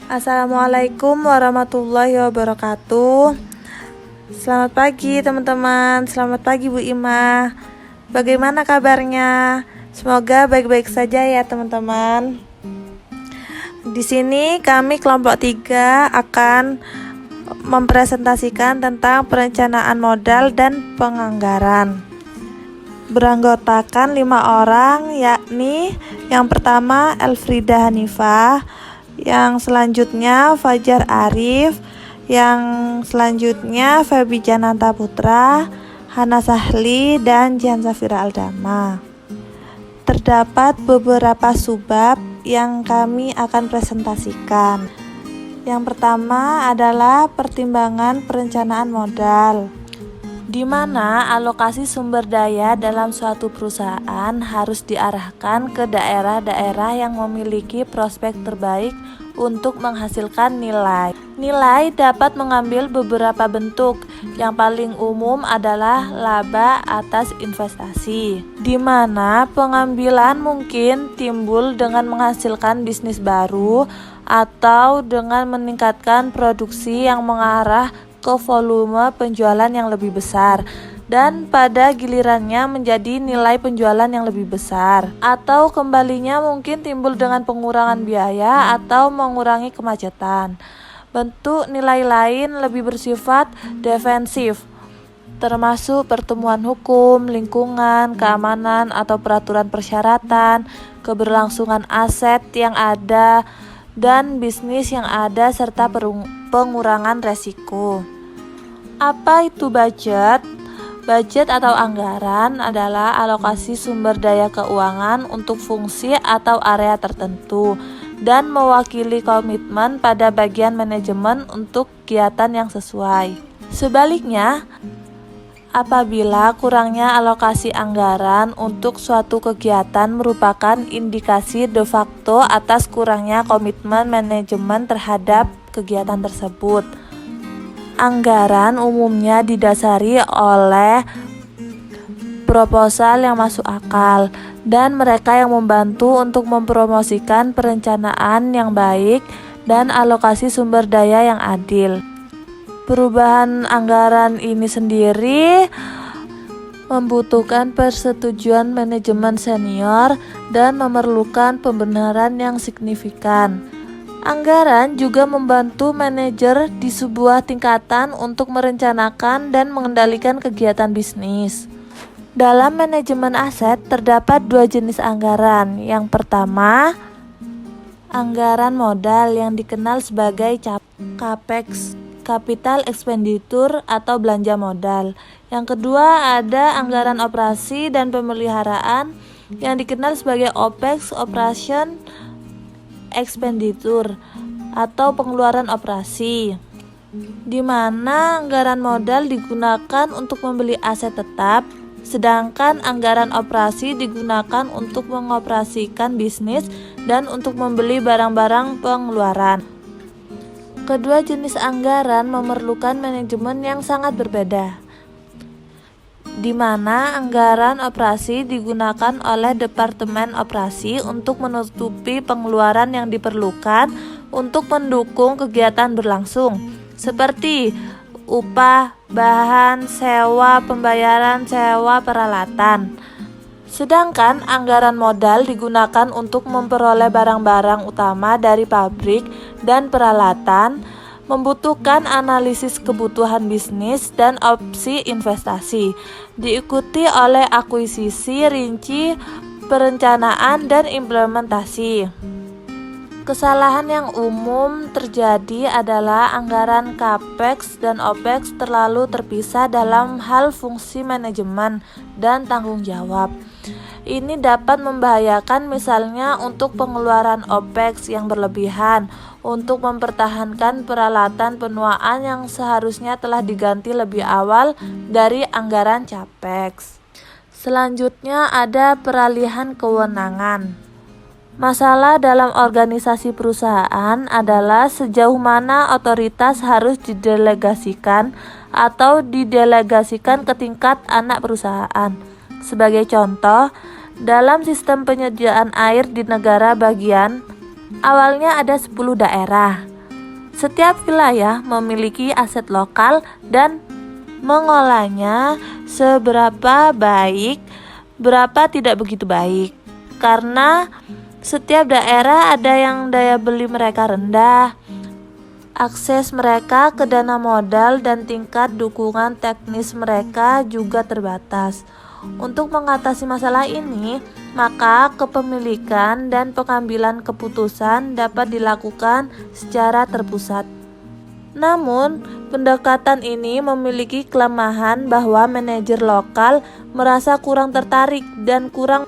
Assalamualaikum warahmatullahi wabarakatuh. Selamat pagi teman-teman. Selamat pagi Bu Ima. Bagaimana kabarnya? Semoga baik-baik saja ya teman-teman. Di sini kami kelompok 3 akan mempresentasikan tentang perencanaan modal dan penganggaran. Beranggotakan 5 orang, yakni yang pertama Elfrida Hanifah, yang selanjutnya Fajar Arif, yang selanjutnya Febi Jananta Putra, Hana Sahli, dan Jihan Safira Aldama. Terdapat beberapa subbab yang kami akan presentasikan. Yang pertama adalah pertimbangan perencanaan modal, di mana alokasi sumber daya dalam suatu perusahaan harus diarahkan ke daerah-daerah yang memiliki prospek terbaik untuk menghasilkan nilai. Nilai dapat mengambil beberapa bentuk. Yang paling umum adalah laba atas investasi, di mana pengambilan mungkin timbul dengan menghasilkan bisnis baru atau dengan meningkatkan produksi yang mengarah ke volume penjualan yang lebih besar dan pada gilirannya menjadi nilai penjualan yang lebih besar, atau kembalinya mungkin timbul dengan pengurangan biaya atau mengurangi kemacetan. Bentuk nilai lain lebih bersifat defensif, termasuk pertemuan hukum, lingkungan, keamanan atau peraturan persyaratan, keberlangsungan aset yang ada dan bisnis yang ada, serta pengurangan resiko. Apa itu budget? Budget atau anggaran adalah alokasi sumber daya keuangan untuk fungsi atau area tertentu dan mewakili komitmen pada bagian manajemen untuk kegiatan yang sesuai. Sebaliknya, apabila kurangnya alokasi anggaran untuk suatu kegiatan merupakan indikasi de facto atas kurangnya komitmen manajemen terhadap kegiatan tersebut. Anggaran umumnya didasari oleh proposal yang masuk akal dan mereka yang membantu untuk mempromosikan perencanaan yang baik dan alokasi sumber daya yang adil. Perubahan anggaran ini sendiri membutuhkan persetujuan manajemen senior dan memerlukan pembenaran yang signifikan. Anggaran juga membantu manajer di sebuah tingkatan untuk merencanakan dan mengendalikan kegiatan bisnis. Dalam manajemen aset terdapat 2 jenis anggaran. Yang pertama, anggaran modal yang dikenal sebagai CAPEX, capital expenditure atau belanja modal. Yang kedua ada anggaran operasi dan pemeliharaan yang dikenal sebagai OPEX, operation expenditure atau pengeluaran operasi, di mana anggaran modal digunakan untuk membeli aset tetap, sedangkan anggaran operasi digunakan untuk mengoperasikan bisnis dan untuk membeli barang-barang pengeluaran. Kedua jenis anggaran memerlukan manajemen yang sangat berbeda, di mana anggaran operasi digunakan oleh Departemen Operasi untuk menutupi pengeluaran yang diperlukan untuk mendukung kegiatan berlangsung, seperti upah, bahan, sewa, pembayaran sewa peralatan. Sedangkan anggaran modal digunakan untuk memperoleh barang-barang utama dari pabrik dan peralatan, membutuhkan analisis kebutuhan bisnis dan opsi investasi, diikuti oleh akuisisi rinci, perencanaan, dan implementasi. Kesalahan yang umum terjadi adalah anggaran CAPEX dan OPEX terlalu terpisah dalam hal fungsi manajemen dan tanggung jawab. Ini dapat membahayakan, misalnya untuk pengeluaran OPEX yang berlebihan untuk mempertahankan peralatan penuaan yang seharusnya telah diganti lebih awal dari anggaran CAPEX. Selanjutnya ada peralihan kewenangan. Masalah dalam organisasi perusahaan adalah sejauh mana otoritas harus didelegasikan atau didelegasikan ke tingkat anak perusahaan. Sebagai contoh, dalam sistem penyediaan air di negara bagian, awalnya ada 10 daerah. Setiap wilayah memiliki aset lokal dan mengolahnya seberapa baik, berapa tidak begitu baik. Karena setiap daerah ada yang daya beli mereka rendah, akses mereka ke dana modal dan tingkat dukungan teknis mereka juga terbatas. Untuk mengatasi masalah ini, maka kepemilikan dan pengambilan keputusan dapat dilakukan secara terpusat. Namun, pendekatan ini memiliki kelemahan bahwa manajer lokal merasa kurang tertarik dan kurang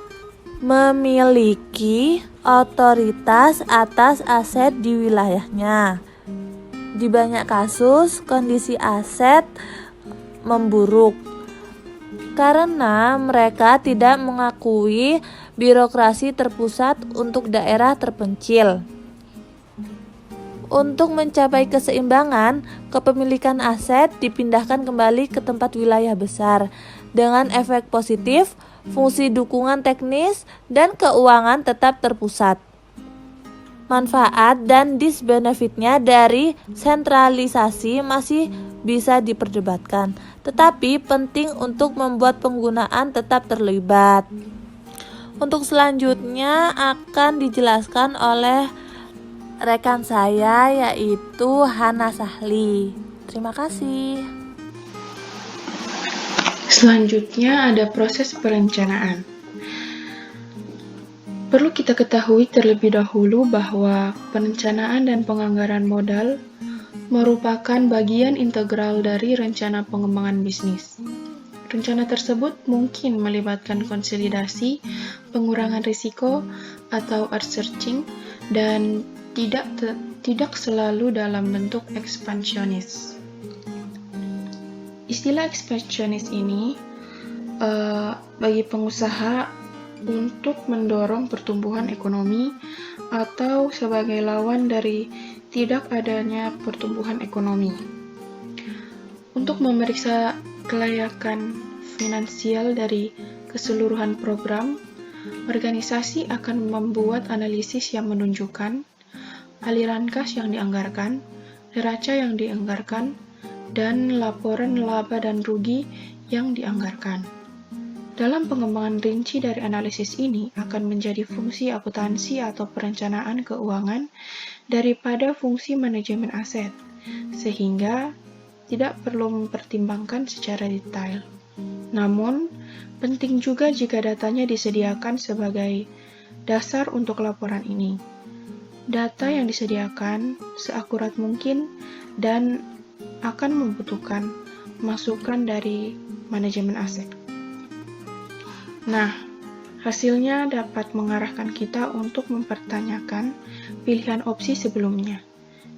memiliki otoritas atas aset di wilayahnya. Di banyak kasus, kondisi aset memburuk karena mereka tidak mengakui birokrasi terpusat untuk daerah terpencil. Untuk mencapai keseimbangan, kepemilikan aset dipindahkan kembali ke tempat wilayah besar dengan efek positif, fungsi dukungan teknis dan keuangan tetap terpusat. Manfaat dan disbenefitnya dari sentralisasi masih bisa diperdebatkan, tetapi penting untuk membuat penggunaan tetap terlibat. Untuk selanjutnya akan dijelaskan oleh rekan saya, yaitu Hana Sahli. Terima kasih. Selanjutnya ada proses perencanaan. Perlu kita ketahui terlebih dahulu bahwa perencanaan dan penganggaran modal merupakan bagian integral dari rencana pengembangan bisnis. Rencana tersebut mungkin melibatkan konsolidasi, pengurangan risiko, atau outsourcing, dan tidak selalu dalam bentuk ekspansionis. Istilah ekspansionis ini bagi pengusaha untuk mendorong pertumbuhan ekonomi atau sebagai lawan dari tidak adanya pertumbuhan ekonomi. Untuk memeriksa kelayakan finansial dari keseluruhan program, organisasi akan membuat analisis yang menunjukkan aliran kas yang dianggarkan, neraca yang dianggarkan, dan laporan laba dan rugi yang dianggarkan. Dalam pengembangan rinci dari analisis ini akan menjadi fungsi akuntansi atau perencanaan keuangan daripada fungsi manajemen aset, sehingga tidak perlu mempertimbangkan secara detail. Namun, penting juga jika datanya disediakan sebagai dasar untuk laporan ini. Data yang disediakan seakurat mungkin dan akan membutuhkan masukan dari manajemen aset. Nah, hasilnya dapat mengarahkan kita untuk mempertanyakan pilihan opsi sebelumnya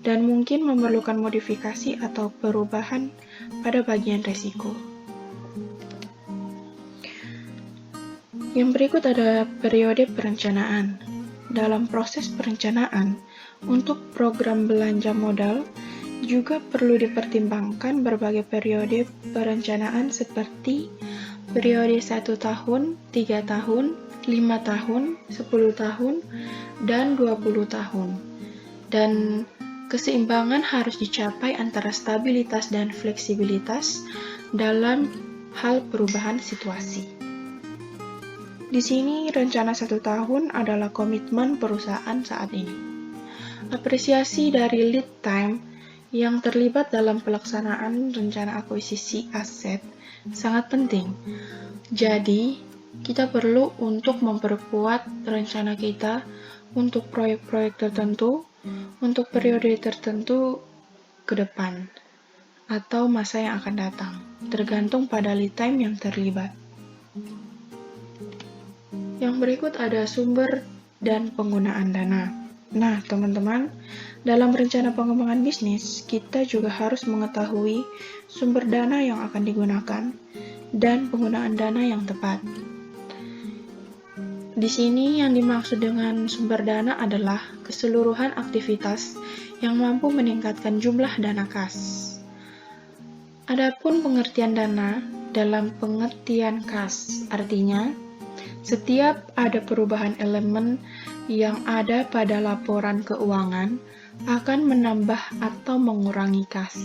dan mungkin memerlukan modifikasi atau perubahan pada bagian risiko. Yang berikut ada periode perencanaan. Dalam proses perencanaan untuk program belanja modal juga perlu dipertimbangkan berbagai periode perencanaan seperti periode 1 tahun, 3 tahun, 5 tahun, 10 tahun, dan 20 tahun. Dan keseimbangan harus dicapai antara stabilitas dan fleksibilitas dalam hal perubahan situasi. Di sini rencana 1 tahun adalah komitmen perusahaan saat ini. Apresiasi dari lead time yang terlibat dalam pelaksanaan rencana akuisisi aset sangat penting. Jadi, kita perlu untuk memperkuat rencana kita untuk proyek-proyek tertentu, untuk periode tertentu ke depan, atau masa yang akan datang, tergantung pada lead time yang terlibat. Yang berikut ada sumber dan penggunaan dana. Nah, teman-teman, dalam rencana pengembangan bisnis, kita juga harus mengetahui sumber dana yang akan digunakan dan penggunaan dana yang tepat. Di sini yang dimaksud dengan sumber dana adalah keseluruhan aktivitas yang mampu meningkatkan jumlah dana kas. Adapun pengertian dana dalam pengertian kas, artinya setiap ada perubahan elemen yang ada pada laporan keuangan akan menambah atau mengurangi kas.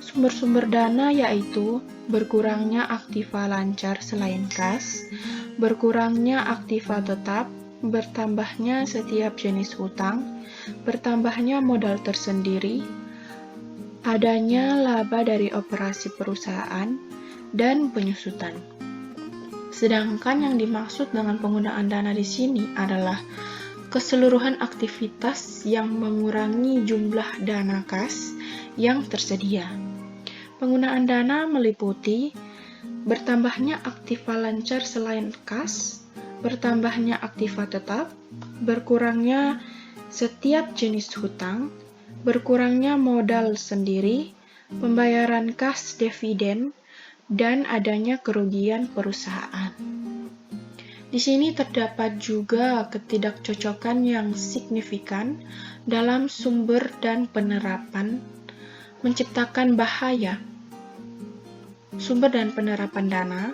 Sumber-sumber dana yaitu berkurangnya aktiva lancar selain kas, berkurangnya aktiva tetap, bertambahnya setiap jenis hutang, bertambahnya modal tersendiri, adanya laba dari operasi perusahaan, dan penyusutan. Sedangkan yang dimaksud dengan penggunaan dana di sini adalah keseluruhan aktivitas yang mengurangi jumlah dana kas yang tersedia. Penggunaan dana meliputi bertambahnya aktiva lancar selain kas, bertambahnya aktiva tetap, berkurangnya setiap jenis hutang, berkurangnya modal sendiri, pembayaran kas dividen, dan adanya kerugian perusahaan. Di sini terdapat juga ketidakcocokan yang signifikan dalam sumber dan penerapan, menciptakan bahaya. Sumber dan penerapan dana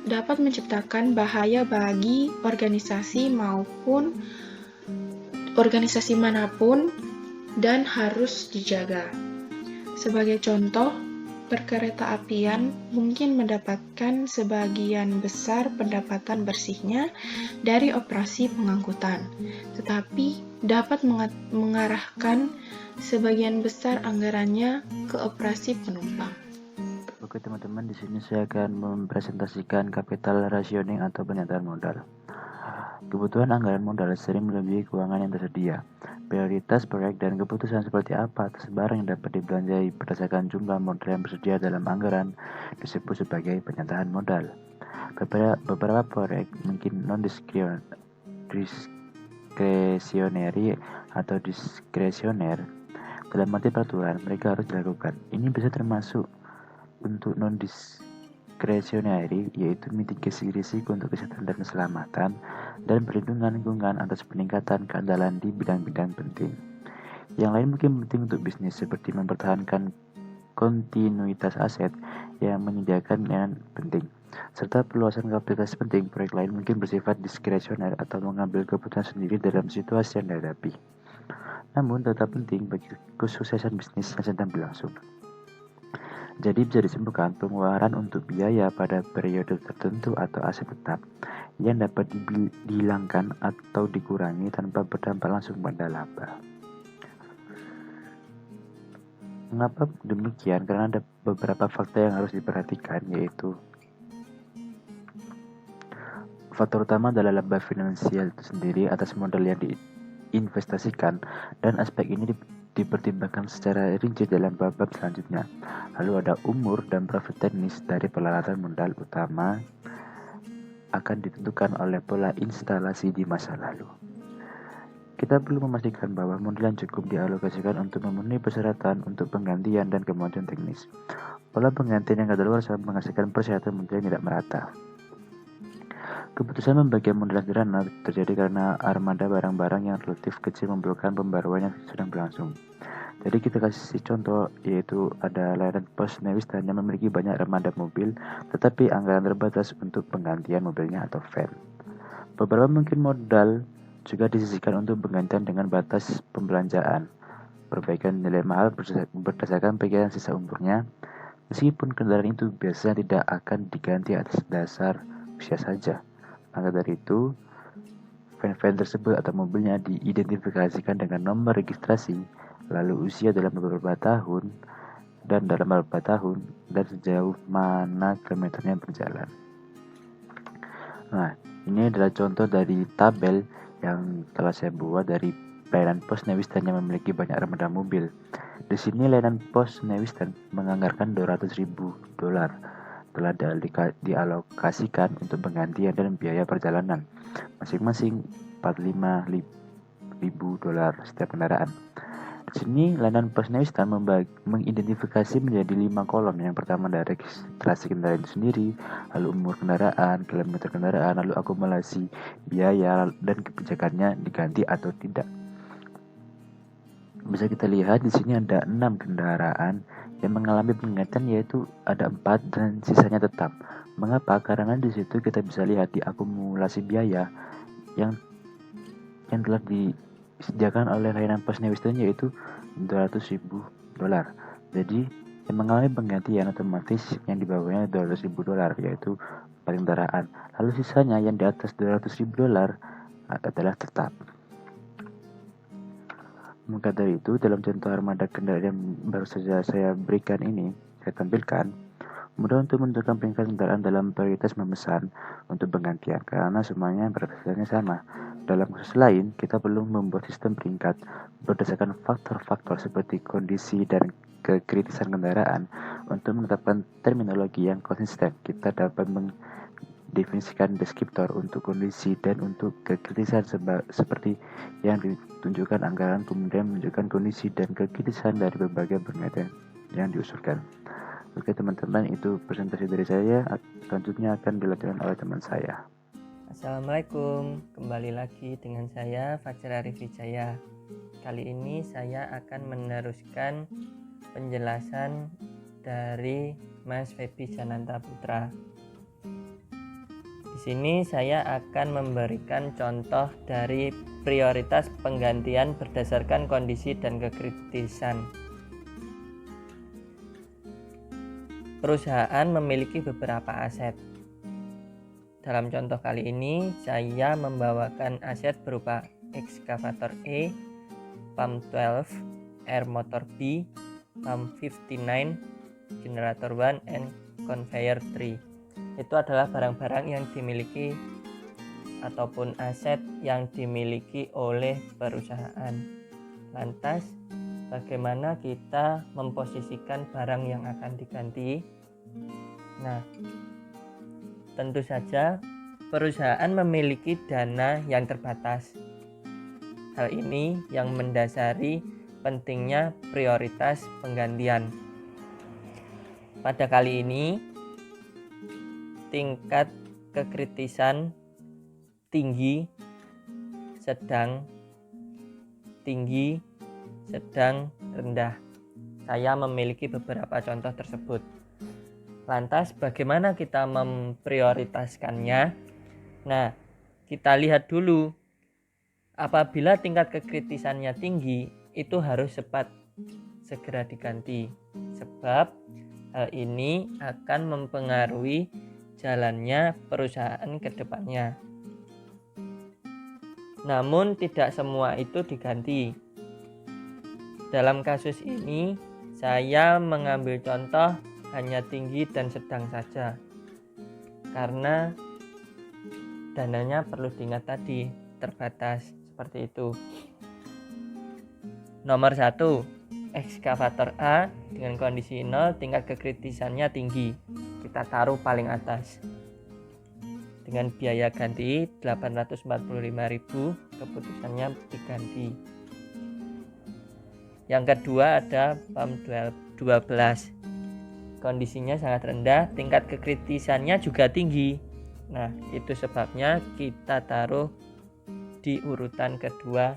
dapat menciptakan bahaya bagi organisasi manapun dan harus dijaga. Sebagai contoh, perkeretaapian mungkin mendapatkan sebagian besar pendapatan bersihnya dari operasi pengangkutan, tetapi dapat mengarahkan sebagian besar anggarannya ke operasi penumpang. Oke teman-teman, di sini saya akan mempresentasikan capital rationing atau penyataan modal. Kebutuhan anggaran modal sering melebihi keuangan yang tersedia. Prioritas proyek dan keputusan seperti apa atas barang yang dapat dibelanjai berdasarkan jumlah modal yang bersedia dalam anggaran disebut sebagai penyataan modal. Beberapa proyek mungkin non-diskresioneri atau diskresioner. Dalam arti peraturan, mereka harus dilakukan. Ini bisa termasuk untuk non-diskresioneri, yaitu mitigasi risiko untuk kesehatan dan keselamatan dan perlindungan lingkungan atas peningkatan keandalan di bidang-bidang penting. Yang lain mungkin penting untuk bisnis, seperti mempertahankan kontinuitas aset yang menyediakan layanan penting, serta perluasan kapasitas penting. Proyek lain mungkin bersifat diskresioner atau mengambil keputusan sendiri dalam situasi yang dihadapi, namun tetap penting bagi kesuksesan bisnis yang sedang berlangsung. Jadi bisa disimpulkan pengeluaran untuk biaya pada periode tertentu atau aset tetap yang dapat dihilangkan atau dikurangi tanpa berdampak langsung pada laba. Mengapa demikian? Karena ada beberapa fakta yang harus diperhatikan, yaitu faktor utama adalah laba finansial itu sendiri atas modal yang diinvestasikan, dan aspek ini dipertimbangkan secara rinci dalam bab selanjutnya. Lalu ada umur dan profil teknis dari peralatan modal utama akan ditentukan oleh pola instalasi di masa lalu. Kita perlu memastikan bahwa modal yang cukup dialokasikan untuk memenuhi persyaratan untuk penggantian dan kemajuan teknis. Pola penggantian yang kadaluarsa menghasilkan persyaratan modal yang tidak merata. Keputusan pembagian modal sederhana terjadi karena armada barang-barang yang relatif kecil memerlukan pembaruan yang sedang berlangsung. Jadi kita kasih contoh, yaitu ada layanan pos Newistan yang memiliki banyak armada mobil, tetapi anggaran terbatas untuk penggantian mobilnya atau van. Beberapa mungkin modal juga disisihkan untuk penggantian dengan batas pembelanjaan, perbaikan nilai mahal berdasarkan perkiraan sisa umurnya, meskipun kendaraan itu biasanya tidak akan diganti atas dasar usia saja. Maka dari itu, van tersebut atau mobilnya diidentifikasikan dengan nomor registrasi, lalu usia dalam beberapa tahun, dan sejauh mana kilometernya berjalan. Nah, ini adalah contoh dari tabel yang telah saya buat dari layanan pos Newistan yang memiliki banyak armada mobil. Di sini layanan pos Newistan menganggarkan $200.000 telah dialokasikan untuk penggantian dan biaya perjalanan, masing-masing $45.000 setiap kendaraan. Di sini layanan pos Newistan mengidentifikasi menjadi 5 kolom. Yang pertama adalah registrasi kendaraan itu sendiri, lalu umur kendaraan, kilometer kendaraan, lalu akumulasi biaya, dan kebijakannya diganti atau tidak. Bisa kita lihat di sini ada 6 kendaraan yang mengalami penggantian, yaitu ada 4 dan sisanya tetap. Mengapa? Karena di situ kita bisa lihat di akumulasi biaya yang telah disediakan oleh layanan pos Newiston yaitu $200.000. Jadi yang mengalami penggantian otomatis yang di bawahnya $200.000 yaitu kendaraan. Lalu sisanya yang di atas $200.000 adalah tetap. Maka dari itu, dalam contoh armada kendaraan yang baru saja saya berikan ini, saya tampilkan, mudah untuk menentukan peringkat kendaraan dalam prioritas memesan untuk penggantian, karena semuanya berdasarkan sama. Dalam kasus lain, kita perlu membuat sistem peringkat berdasarkan faktor-faktor seperti kondisi dan kekritisan kendaraan untuk menetapkan terminologi yang konsisten. Kita dapat mendefinisikan deskriptor untuk kondisi dan untuk kekritisan seperti yang ditunjukkan anggaran, kemudian menunjukkan kondisi dan kekritisan dari berbagai pengertian yang diusulkan. Oke teman-teman, itu presentasi dari saya. Selanjutnya akan dilanjutkan oleh teman saya. Assalamualaikum, kembali lagi dengan saya Fajar Arif Wijaya. Kali ini saya akan meneruskan penjelasan dari Mas Febi Jananta Putra. Di sini saya akan memberikan contoh dari prioritas penggantian berdasarkan kondisi dan kekritisan. Perusahaan memiliki beberapa aset. Dalam contoh kali ini, saya membawakan aset berupa ekskavator E, pump 12, air motor B, pump 59, generator 1, and conveyor 3. Itu adalah barang-barang yang dimiliki ataupun aset yang dimiliki oleh perusahaan. Lantas, bagaimana kita memposisikan barang yang akan diganti? Nah, tentu saja perusahaan memiliki dana yang terbatas. Hal ini yang mendasari pentingnya prioritas penggantian. Pada kali ini, tingkat kekritisan tinggi, sedang, rendah. Saya memiliki beberapa contoh tersebut. Lantas bagaimana kita memprioritaskannya? Nah, kita lihat dulu. Apabila tingkat kekritisannya tinggi, itu harus cepat segera diganti. Sebab hal ini akan mempengaruhi jalannya perusahaan ke depannya. Namun tidak semua itu diganti. Dalam kasus ini, saya mengambil contoh hanya tinggi dan sedang saja, karena dananya perlu diingat tadi, terbatas seperti itu. Nomor 1, ekskavator A dengan kondisi 0, tingkat kekritisannya tinggi. Kita taruh paling atas. Dengan biaya ganti 845.000, keputusannya diganti. Yang kedua ada pump 12. Kondisinya sangat rendah, tingkat kekritisannya juga tinggi. Nah, itu sebabnya kita taruh di urutan kedua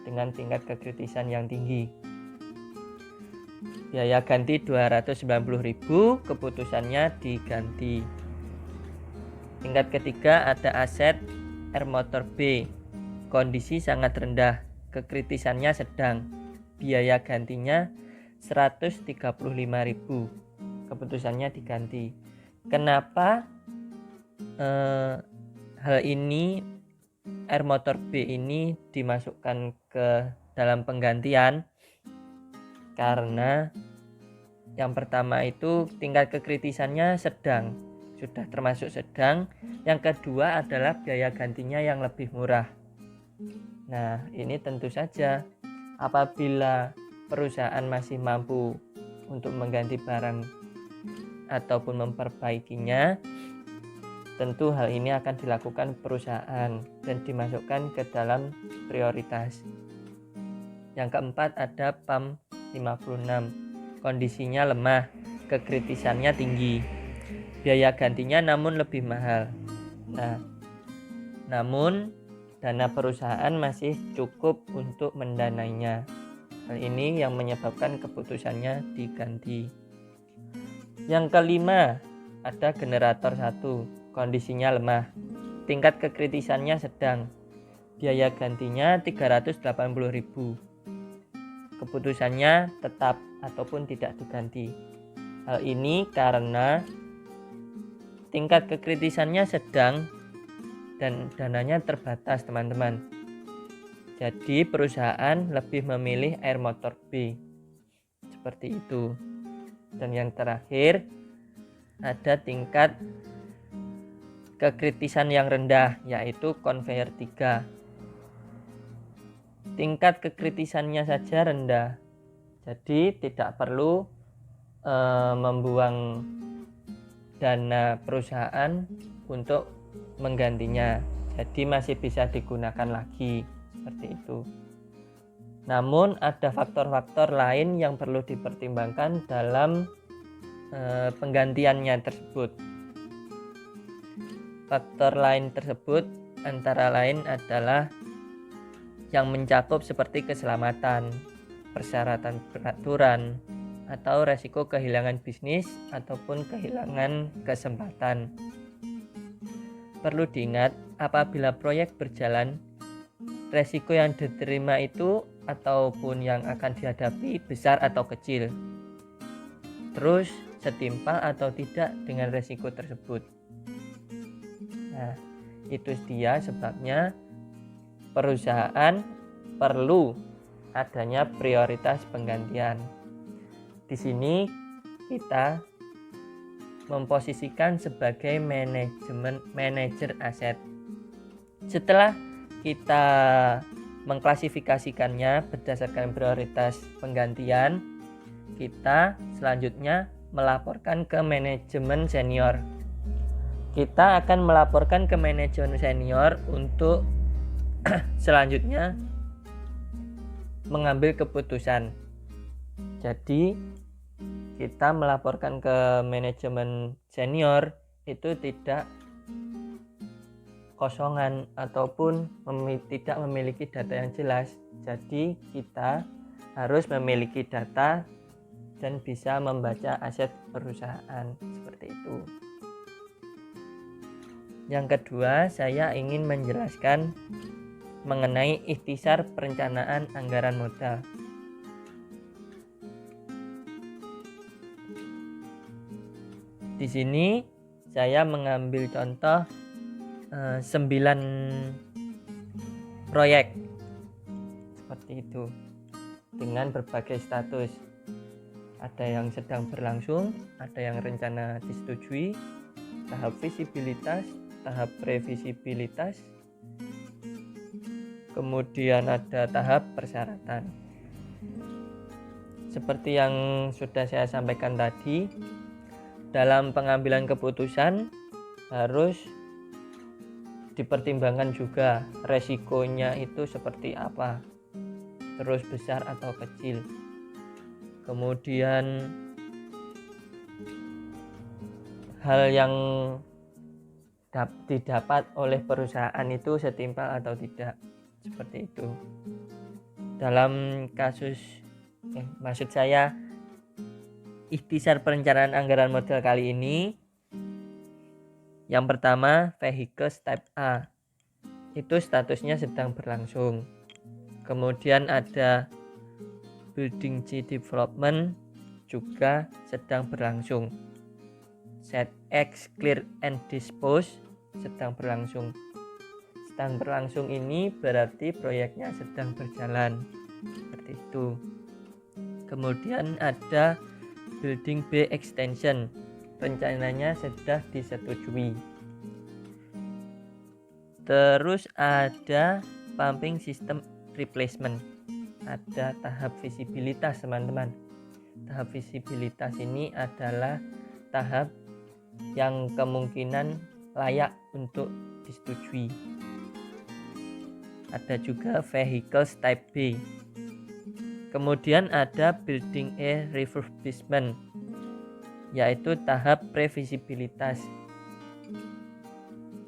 dengan tingkat kekritisan yang tinggi. Biaya ganti 290.000, keputusannya diganti. Tingkat ketiga ada aset air motor B. Kondisi sangat rendah, kekritisannya sedang. Biaya gantinya 135.000. Keputusannya diganti. Kenapa hal ini air motor B ini dimasukkan ke dalam penggantian? Karena yang pertama itu tingkat kekritisannya sedang, sudah termasuk sedang. Yang kedua adalah biaya gantinya yang lebih murah. Nah, ini tentu saja apabila perusahaan masih mampu untuk mengganti barang ataupun memperbaikinya, tentu hal ini akan dilakukan perusahaan dan dimasukkan ke dalam prioritas. Yang keempat ada pump 56. Kondisinya lemah, kekritisannya tinggi. Biaya gantinya namun lebih mahal. Nah, namun dana perusahaan masih cukup untuk mendanainya. Hal ini yang menyebabkan keputusannya diganti. Yang kelima, ada generator 1. Kondisinya lemah, tingkat kekritisannya sedang. biaya gantinya 380.000. Keputusannya tetap ataupun tidak diganti. Hal ini karena tingkat kekritisannya sedang dan dananya terbatas, teman-teman. Jadi perusahaan lebih memilih air motor B. Seperti itu. Dan yang terakhir, ada tingkat kekritisan yang rendah, yaitu conveyor 3. Tingkat kekritisannya saja rendah, jadi tidak perlu membuang dana perusahaan untuk menggantinya, jadi masih bisa digunakan lagi, seperti itu. Namun ada faktor-faktor lain yang perlu dipertimbangkan dalam penggantiannya tersebut. Faktor lain tersebut antara lain adalah yang mencakup seperti keselamatan, persyaratan peraturan, atau resiko kehilangan bisnis ataupun kehilangan kesempatan. Perlu diingat, apabila proyek berjalan, resiko yang diterima itu ataupun yang akan dihadapi besar atau kecil. Terus setimpal atau tidak dengan resiko tersebut. Nah, itu dia sebabnya perusahaan perlu adanya prioritas penggantian. Di sini kita memposisikan sebagai manajer aset. Setelah kita mengklasifikasikannya berdasarkan prioritas penggantian, kita selanjutnya melaporkan ke manajemen senior. Kita akan melaporkan ke manajemen senior untuk selanjutnya mengambil keputusan. Jadi kita melaporkan ke manajemen senior itu tidak kosongan ataupun tidak memiliki data yang jelas. Jadi kita harus memiliki data dan bisa membaca aset perusahaan, seperti itu. Yang kedua, saya ingin menjelaskan mengenai ikhtisar perencanaan anggaran modal. Di sini saya mengambil contoh 9 proyek seperti itu dengan berbagai status. Ada yang sedang berlangsung, ada yang rencana disetujui, tahap visibilitas, tahap previsibilitas, kemudian ada tahap persyaratan. Seperti yang sudah saya sampaikan tadi, dalam pengambilan keputusan harus dipertimbangkan juga resikonya itu seperti apa, terus besar atau kecil. Kemudian hal yang didapat oleh perusahaan itu setimpal atau tidak, seperti itu. Dalam kasus maksud saya ikhtisar perencanaan anggaran modal kali ini, yang pertama vehicles type A, itu statusnya sedang berlangsung. Kemudian ada building C development juga sedang berlangsung. Set X clear and dispose sedang berlangsung. Sedang berlangsung ini berarti proyeknya sedang berjalan, seperti itu. Kemudian ada building B extension, rencananya sudah disetujui. Terus ada pumping system replacement, ada tahap visibilitas, teman-teman. Tahap visibilitas ini adalah tahap yang kemungkinan layak untuk disetujui. Ada juga vehicles type B. Kemudian ada building A refurbishment, yaitu tahap previsibilitas.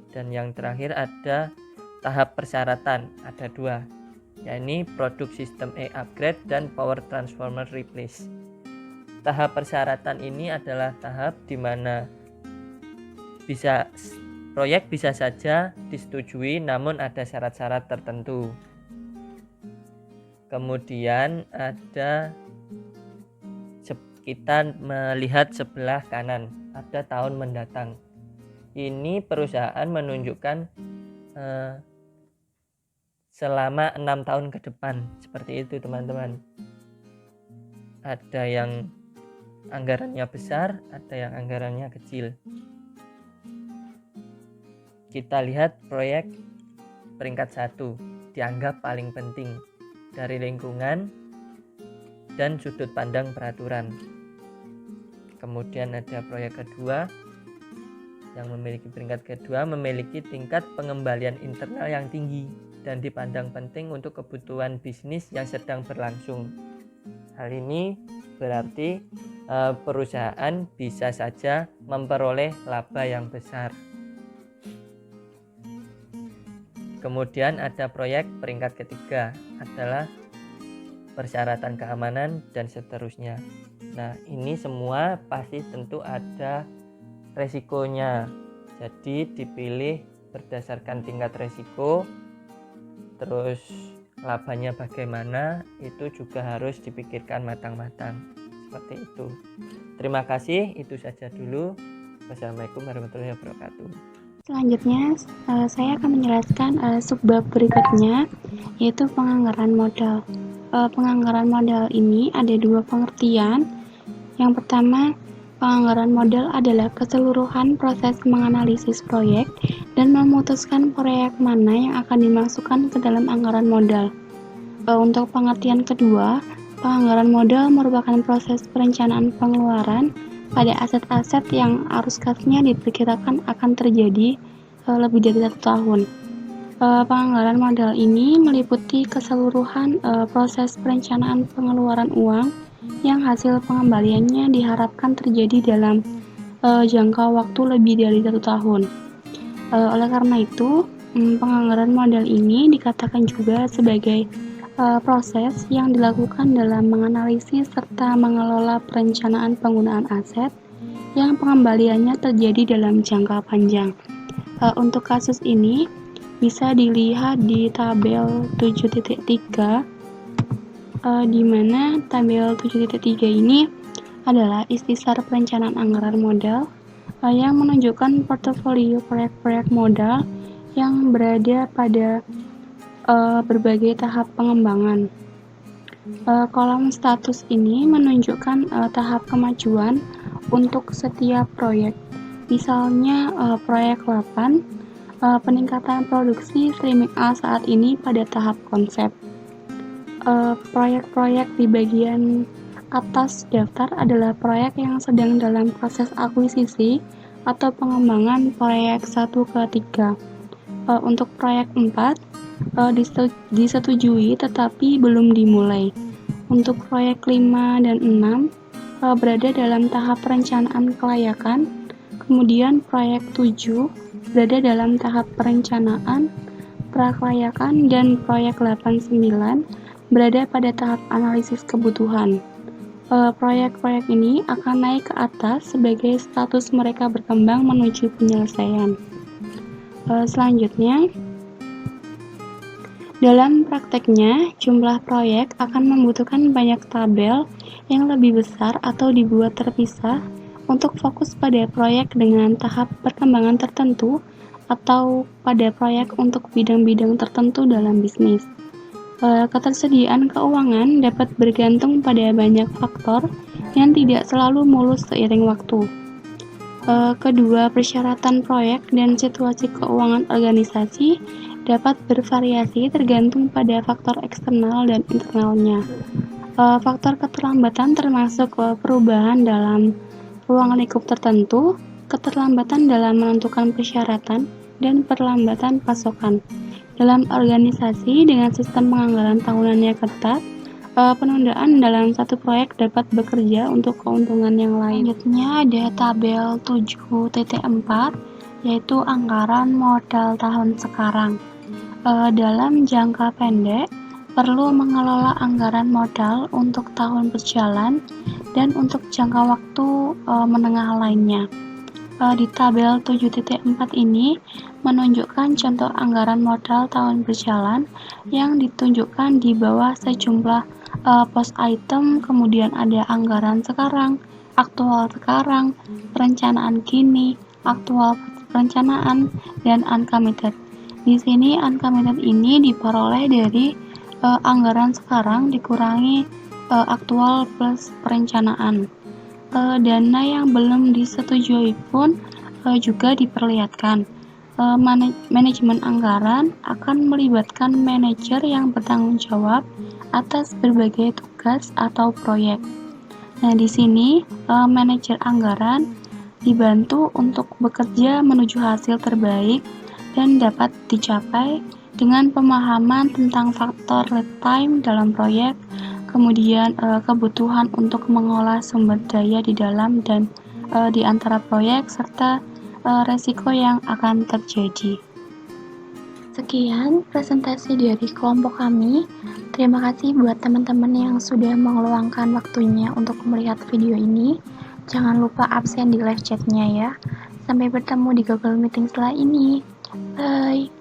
Dan yang terakhir ada tahap persyaratan, ada 2, yakni product system A upgrade dan power transformer replace. Tahap persyaratan ini adalah tahap di mana bisa proyek bisa saja disetujui namun ada syarat-syarat tertentu. Kemudian kita melihat sebelah kanan, ada tahun mendatang. Ini perusahaan menunjukkan selama 6 tahun ke depan, seperti itu teman-teman. Ada yang anggarannya besar, ada yang anggarannya kecil. Kita lihat proyek peringkat 1, dianggap paling penting dari lingkungan dan sudut pandang peraturan. Kemudian ada proyek kedua yang memiliki peringkat kedua, memiliki tingkat pengembalian internal yang tinggi dan dipandang penting untuk kebutuhan bisnis yang sedang berlangsung. Hal ini berarti perusahaan bisa saja memperoleh laba yang besar. Kemudian ada proyek peringkat ketiga adalah persyaratan keamanan dan seterusnya. Nah, ini semua pasti tentu ada resikonya. Jadi dipilih berdasarkan tingkat resiko, terus labanya bagaimana, itu juga harus dipikirkan matang-matang. Seperti itu. Terima kasih, itu saja dulu. Wassalamualaikum warahmatullahi wabarakatuh. Selanjutnya, saya akan menjelaskan subbab berikutnya, yaitu penganggaran modal. Penganggaran modal ini ada dua pengertian. Yang pertama, penganggaran modal adalah keseluruhan proses menganalisis proyek dan memutuskan proyek mana yang akan dimasukkan ke dalam anggaran modal. Untuk pengertian kedua, penganggaran modal merupakan proses perencanaan pengeluaran pada aset-aset yang arus kasnya diperkirakan akan terjadi lebih dari 1 tahun. Penganggaran modal ini meliputi keseluruhan proses perencanaan pengeluaran uang yang hasil pengembaliannya diharapkan terjadi dalam jangka waktu lebih dari 1 tahun. Oleh karena itu, penganggaran modal ini dikatakan juga sebagai proses yang dilakukan dalam menganalisis serta mengelola perencanaan penggunaan aset yang pengembaliannya terjadi dalam jangka panjang. Untuk kasus ini bisa dilihat di tabel 7.3, di mana tabel 7.3 ini adalah istisar perencanaan anggaran modal yang menunjukkan portofolio proyek-proyek modal yang berada pada berbagai tahap pengembangan. Kolom status ini menunjukkan tahap kemajuan untuk setiap proyek. Misalnya proyek 8, peningkatan produksi streaming A saat ini pada tahap konsep. Proyek-proyek di bagian atas daftar adalah proyek yang sedang dalam proses akuisisi atau pengembangan proyek 1 ke 3. Untuk proyek 4, disetujui tetapi belum dimulai. Untuk proyek 5 dan 6 berada dalam tahap perencanaan kelayakan. Kemudian proyek 7 berada dalam tahap perencanaan prakelayakan dan proyek 8-9 berada pada tahap analisis kebutuhan. Proyek-proyek ini akan naik ke atas sebagai status mereka berkembang menuju penyelesaian. Selanjutnya, dalam prakteknya, jumlah proyek akan membutuhkan banyak tabel yang lebih besar atau dibuat terpisah untuk fokus pada proyek dengan tahap perkembangan tertentu atau pada proyek untuk bidang-bidang tertentu dalam bisnis. Ketersediaan keuangan dapat bergantung pada banyak faktor yang tidak selalu mulus seiring waktu. Kedua persyaratan proyek dan situasi keuangan organisasi dapat bervariasi tergantung pada faktor eksternal dan internalnya. Faktor keterlambatan termasuk perubahan dalam ruang lingkup tertentu, keterlambatan dalam menentukan persyaratan, dan perlambatan pasokan. Dalam organisasi dengan sistem penganggaran tahunannya ketat, penundaan dalam satu proyek dapat bekerja untuk keuntungan yang lain. Selanjutnya ada tabel 7.4, yaitu anggaran modal tahun sekarang. Dalam jangka pendek, perlu mengelola anggaran modal untuk tahun berjalan dan untuk jangka waktu menengah lainnya. di tabel 7.4 ini menunjukkan contoh anggaran modal tahun berjalan yang ditunjukkan di bawah sejumlah pos item, kemudian ada anggaran sekarang, aktual sekarang, perencanaan kini, aktual perencanaan, dan uncommitted. Di sini uncommitted ini diperoleh dari anggaran sekarang dikurangi aktual plus perencanaan. Dana yang belum disetujui pun juga diperlihatkan. Manajemen anggaran akan melibatkan manajer yang bertanggung jawab atas berbagai tugas atau proyek. Nah, di sini manajer anggaran dibantu untuk bekerja menuju hasil terbaik dan dapat dicapai dengan pemahaman tentang faktor lead time dalam proyek, kemudian kebutuhan untuk mengolah sumber daya di dalam dan di antara proyek, serta resiko yang akan terjadi. Sekian presentasi dari kelompok kami. Terima kasih buat teman-teman yang sudah meluangkan waktunya untuk melihat video ini. Jangan lupa absen di live chatnya ya. Sampai bertemu di Google Meeting setelah ini. Bye.